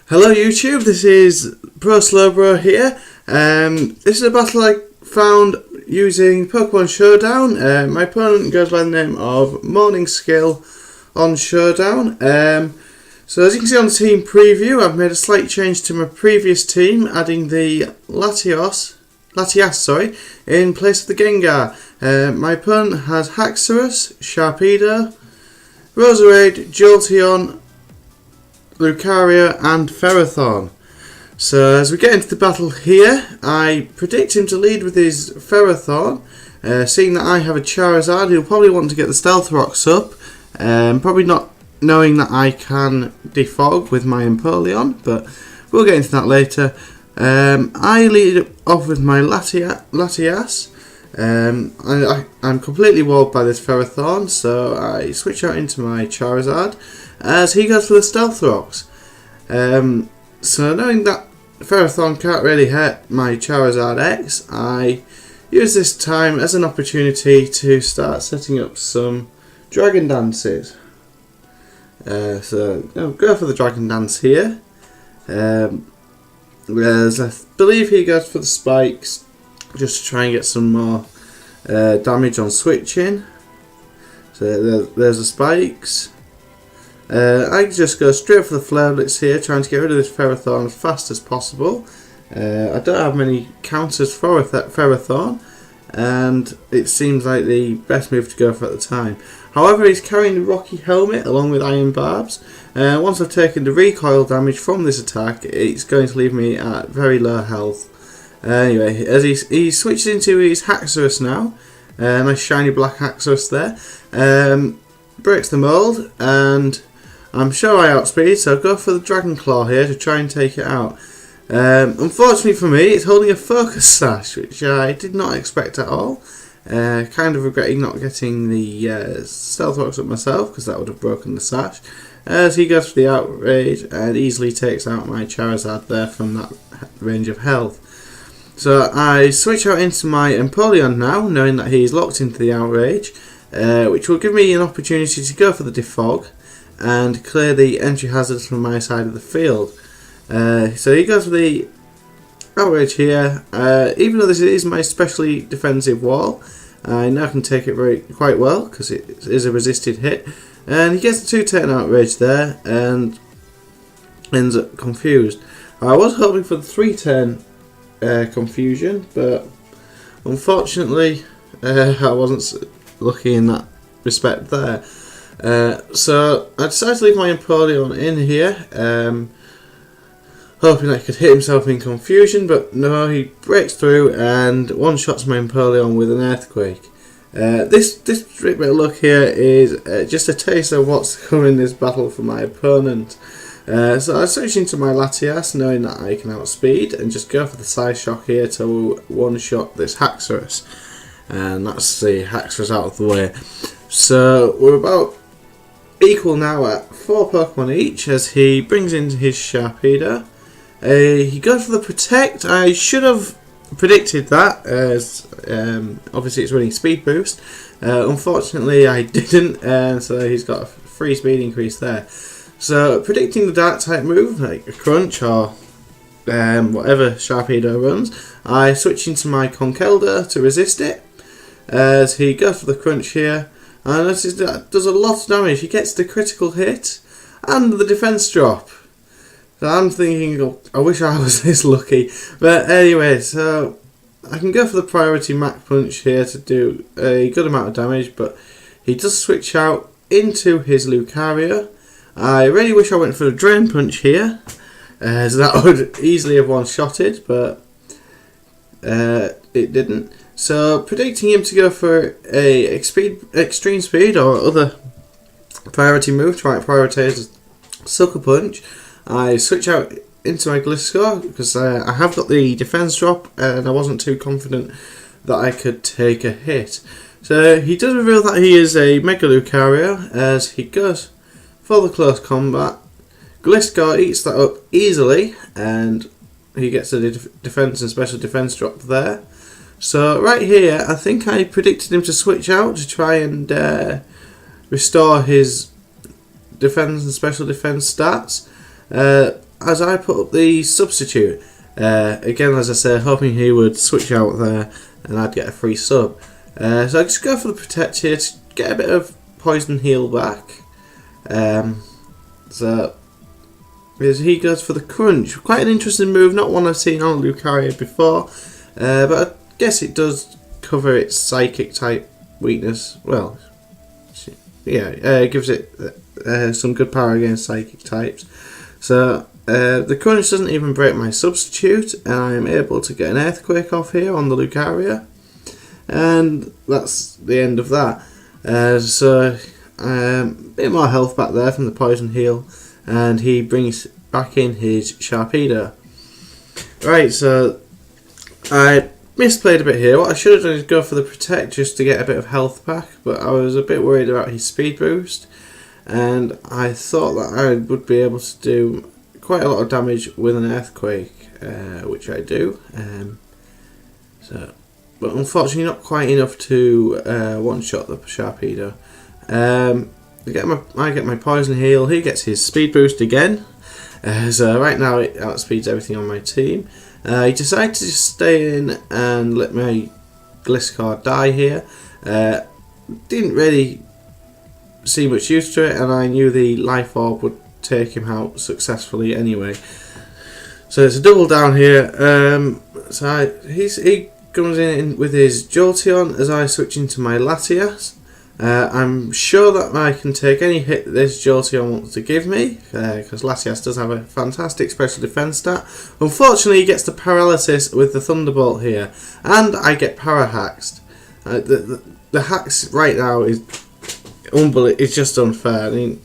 Hello YouTube, this is ProSlowbro here. This is a battle I found using Pokemon Showdown. My opponent goes by the name of Morning Skill on Showdown. So as you can see on the team preview, I've made a slight change to my previous team, adding the Latias in place of the Gengar. My opponent has Haxorus, Sharpedo, Roserade, Jolteon, Lucario and Ferrothorn. So as we get into the battle here, I predict him to lead with his Ferrothorn. Seeing that I have a Charizard, he'll probably want to get the Stealth Rocks up. Probably not knowing that I can defog with my Empoleon, but we'll get into that later. I lead off with my Latias. I'm completely walled by this Ferrothorn, so I switch out into my Charizard as he goes for the Stealth Rocks. So knowing that Ferrothorn can't really hurt my Charizard X, I use this time as an opportunity to start setting up some Dragon Dances. So go for the Dragon Dance here. Whereas I believe he goes for the Spikes just to try and get some more damage on switching. So there's the Spikes. I just go straight for the Flare Blitz here, trying to get rid of this Ferrothorn as fast as possible. I don't have many counters for that Ferrothorn, and it seems like the best move to go for at the time. However, he's carrying the Rocky Helmet along with Iron Barbs. Once I've taken the recoil damage from this attack, it's going to leave me at very low health. Anyway, as he switches into his Haxorus now, nice shiny black Haxorus there, breaks the mold, and I'm sure I outspeed, so I'll go for the Dragon Claw here to try and take it out. Unfortunately for me, it's holding a Focus Sash, which I did not expect at all. Kind of regretting not getting the Stealth Rocks up myself, because that would have broken the Sash. As he goes for the Outrage and easily takes out my Charizard there from that range of health. So I switch out into my Empoleon now, knowing that he's locked into the Outrage, which will give me an opportunity to go for the Defog and clear the entry hazards from my side of the field. So he goes for the Outrage here. Even though this is my specially defensive wall, I now can take it quite well because it is a resisted hit. And he gets the 2-turn Outrage there and ends up confused. I was hoping for the 3-turn confusion, but unfortunately I wasn't lucky in that respect there. So I decided to leave my Empoleon in here, hoping I could hit himself in confusion, but no, he breaks through and one-shots my Empoleon with an Earthquake. This bit of luck here is just a taste of what's coming in this battle for my opponent. So I switch into my Latias, knowing that I can outspeed, and just go for the Side Shock here to one-shot this Haxorus. And that's the Haxorus out of the way. So we're about equal now at 4 Pokemon each as he brings in his Sharpedo. He goes for the Protect. I should have predicted that, as obviously it's running Speed Boost. Unfortunately I didn't, so he's got a free speed increase there. So predicting the Dark type move, like a Crunch or whatever Sharpedo runs, I switch into my Conkeldurr to resist it. As he goes for the Crunch here, and notice that does a lot of damage. He gets the critical hit and the defense drop. So I'm thinking, oh, I wish I was this lucky. But anyway, so I can go for the priority Mach Punch here to do a good amount of damage, but he does switch out into his Lucario. I really wish I went for the Drain Punch here, as that would easily have one-shotted, but it didn't. So predicting him to go for a Extreme Speed or other priority move, try to prioritise Sucker Punch, I switch out into my Gliscor because I have got the defense drop and I wasn't too confident that I could take a hit. So he does reveal that he is a Mega Lucario as he goes for the close combat. Gliscor eats that up easily and he gets a defense and special defense drop there. So right here I think I predicted him to switch out to try and restore his defense and special defense stats. as I put up the substitute. Again, as I said, hoping he would switch out there and I'd get a free sub. So I just go for the protect here to get a bit of poison heal back. So as he goes for the crunch, quite an interesting move, not one I've seen on Lucario before, but I guess it does cover its psychic type weakness. Well, yeah, it gives it some good power against psychic types. So the crunch doesn't even break my substitute, and I am able to get an earthquake off here on the Lucario, and that's the end of that. So a bit more health back there from the poison heal, and he brings back in his Sharpedo. Right, so I misplayed a bit here. What I should have done is go for the protect just to get a bit of health back, but I was a bit worried about his speed boost, and I thought that I would be able to do quite a lot of damage with an earthquake, which I do. But unfortunately not quite enough to one-shot the Sharpedo. I get my poison heal, he gets his speed boost again, so right now it outspeeds everything on my team. He decided to just stay in and let my Gliscor die here. Didn't really see much use to it, and I knew the Life Orb would take him out successfully anyway. So it's a double down here. He comes in with his Jolteon as I switch into my Latias. I'm sure that I can take any hit that this Jolteon wants to give me, because Latias does have a fantastic special defense stat. Unfortunately, he gets the paralysis with the Thunderbolt here, and I get para-haxed. The hacks right now is unbelievable. It's just unfair. I mean,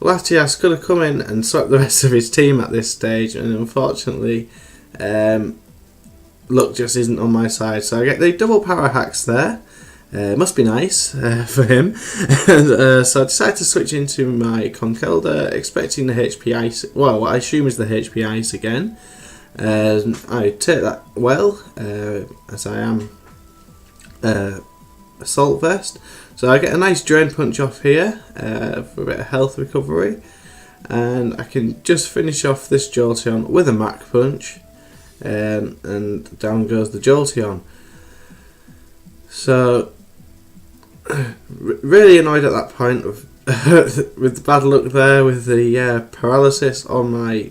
Latias could have come in and swept the rest of his team at this stage, and unfortunately, luck just isn't on my side. So I get the double para-hacks there. Must be nice for him. And, so I decided to switch into my Conkeldurr, expecting the HP Ice, well, what I assume is the HP Ice again. I take that well, as I am Assault Vest. So I get a nice Drain Punch off here for a bit of health recovery. And I can just finish off this Jolteon with a Mach Punch. And down goes the Jolteon. So really annoyed at that point with the bad luck there with the paralysis on my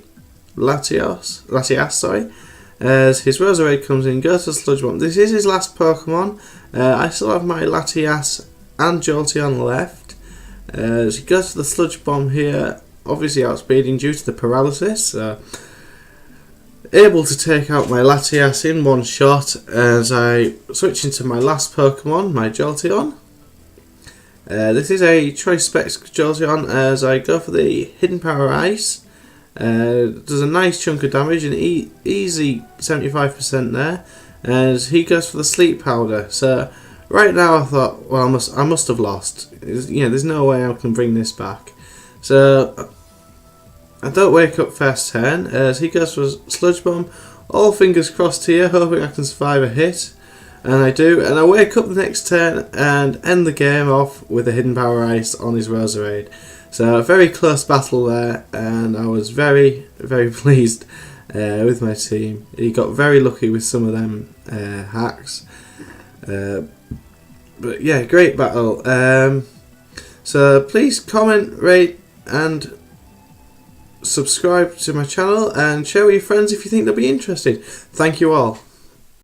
Latias, sorry. As his Roserade comes in, goes to Sludge Bomb. This is his last Pokemon. I still have my Latias and Jolteon left. As he goes to the Sludge Bomb here, obviously outspeeding due to the paralysis. Able to take out my Latias in one shot as I switch into my last Pokemon, my Jolteon. This is a Choice Specs Jolteon as I go for the Hidden Power Ice. Does a nice chunk of damage, an easy 75% there, as he goes for the Sleep Powder. So right now I thought, well, I must have lost. There's no way I can bring this back. So I don't wake up first turn as he goes for Sludge Bomb. All fingers crossed here, hoping I can survive a hit. And I do, and I wake up the next turn and end the game off with a Hidden Power Ice on his Roserade. So a very close battle there, and I was very, very pleased with my team. He got very lucky with some of them hacks. But yeah, great battle. So please comment, rate, and subscribe to my channel, and share with your friends if you think they'll be interested. Thank you all.